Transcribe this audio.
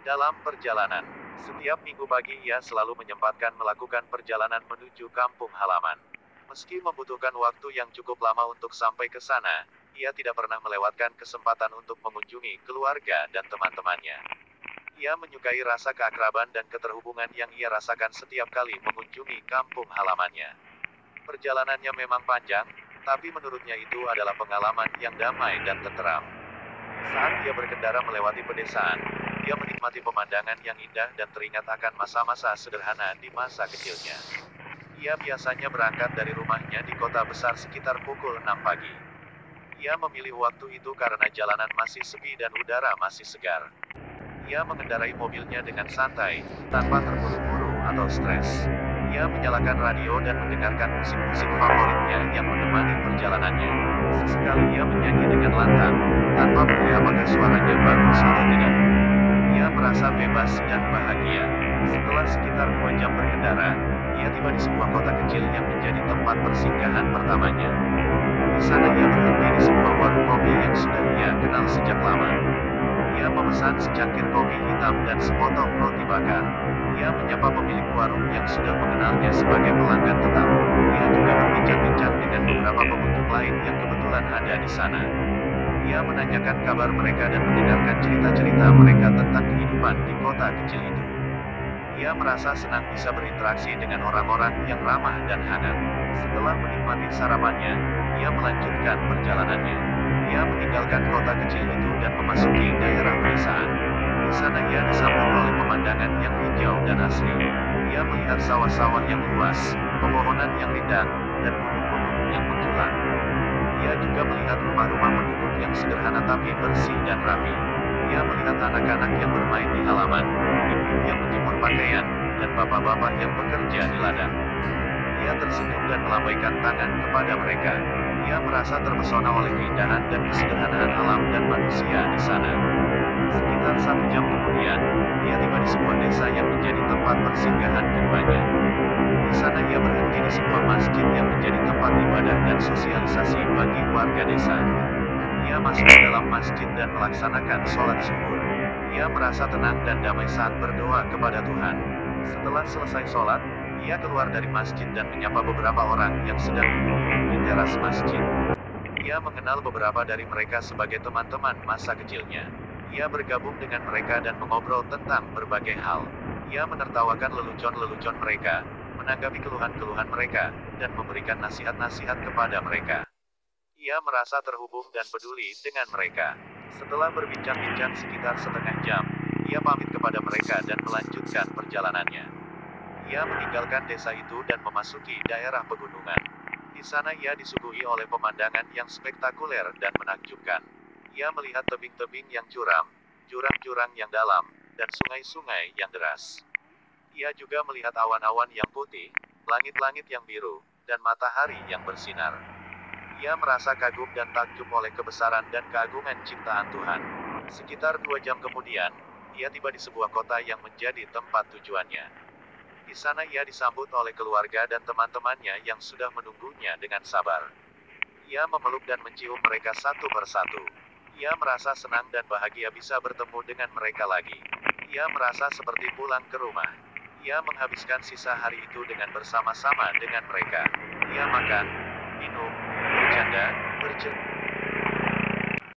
Dalam perjalanan, setiap minggu pagi ia selalu menyempatkan melakukan perjalanan menuju kampung halaman. Meski membutuhkan waktu yang cukup lama untuk sampai ke sana, ia tidak pernah melewatkan kesempatan untuk mengunjungi keluarga dan teman-temannya. Ia menyukai rasa keakraban dan keterhubungan yang ia rasakan setiap kali mengunjungi kampung halamannya. Perjalanannya memang panjang, tapi menurutnya itu adalah pengalaman yang damai dan tenteram. Saat dia berkendara melewati pedesaan, dia menikmati pemandangan yang indah dan teringat akan masa-masa sederhana di masa kecilnya. Ia biasanya berangkat dari rumahnya di kota besar sekitar pukul 6 pagi. Ia memilih waktu itu karena jalanan masih sepi dan udara masih segar. Ia mengendarai mobilnya dengan santai, tanpa terburu-buru atau stres. Ia menyalakan radio dan mendengarkan musik-musik favoritnya yang menemani perjalanannya. Sesekali ia menyanyi dengan lantang, tanpa peduli apakah suaranya bagus atau tidak. Ia merasa bebas dan bahagia. Setelah sekitar 2 jam berkendara, ia tiba di sebuah kota kecil yang menjadi tempat persinggahan pertamanya. Di sana ia berhenti di sebuah warung kopi yang sudah ia kenal sejak lama. Ia memesan secangkir kopi hitam dan sepotong roti bakar. Ia menyapa pemilik warung yang sudah mengenalnya sebagai pelanggan tetap. Ia juga berbincang-bincang dengan beberapa pengunjung lain yang kebetulan ada di sana. Ia menanyakan kabar mereka dan mendengarkan cerita-cerita mereka tentang kehidupan di kota kecil itu. Ia merasa senang bisa berinteraksi dengan orang-orang yang ramah dan hangat. Setelah menikmati sarapannya, ia melanjutkan perjalanannya. Ia meninggalkan kota kecil itu dan memasuki daerah pedesaan. Di sana ia disambut oleh pemandangan yang hijau dan asri. Ia melihat sawah-sawah yang luas, pepohonan yang rindang, dan gunung-gunung yang menjulang. Ia juga melihat rumah-rumah penduduk yang sederhana tapi bersih dan rapi. Ia melihat anak-anak yang bermain di halaman, ibu-ibu yang menjemur pakaian, dan bapak-bapak yang bekerja di ladang. Ia tersenyum dan melambaikan tangan kepada mereka. Ia merasa terpesona oleh keindahan dan kesederhanaan alam dan manusia di sana. Sekitar 1 jam kemudian, ia tiba di sebuah desa yang menjadi tempat persinggahan keduanya. Di sana ia berhenti di sebuah masjid yang menjadi tempat ibadah dan sosialisasi bagi warga desa. Ia masuk ke dalam masjid dan melaksanakan sholat zuhur. Ia merasa tenang dan damai saat berdoa kepada Tuhan. Setelah selesai sholat, ia keluar dari masjid dan menyapa beberapa orang yang sedang duduk di teras masjid. Ia mengenal beberapa dari mereka sebagai teman-teman masa kecilnya. Ia bergabung dengan mereka dan mengobrol tentang berbagai hal. Ia menertawakan lelucon-lelucon mereka, menanggapi keluhan-keluhan mereka, dan memberikan nasihat-nasihat kepada mereka. Ia merasa terhubung dan peduli dengan mereka. Setelah berbincang-bincang sekitar setengah jam, ia pamit kepada mereka dan melanjutkan perjalanannya. Ia meninggalkan desa itu dan memasuki daerah pegunungan. Di sana ia disuguhi oleh pemandangan yang spektakuler dan menakjubkan. Ia melihat tebing-tebing yang curam, jurang-jurang yang dalam, dan sungai-sungai yang deras. Ia juga melihat awan-awan yang putih, langit-langit yang biru, dan matahari yang bersinar. Ia merasa kagum dan takjub oleh kebesaran dan keagungan ciptaan Tuhan. Sekitar 2 jam kemudian, ia tiba di sebuah kota yang menjadi tempat tujuannya. Di sana ia disambut oleh keluarga dan teman-temannya yang sudah menunggunya dengan sabar. Ia memeluk dan mencium mereka satu persatu. Ia merasa senang dan bahagia bisa bertemu dengan mereka lagi. Ia merasa seperti pulang ke rumah. Ia menghabiskan sisa hari itu dengan bersama-sama dengan mereka. Ia makan, minum, bercanda, bercerita.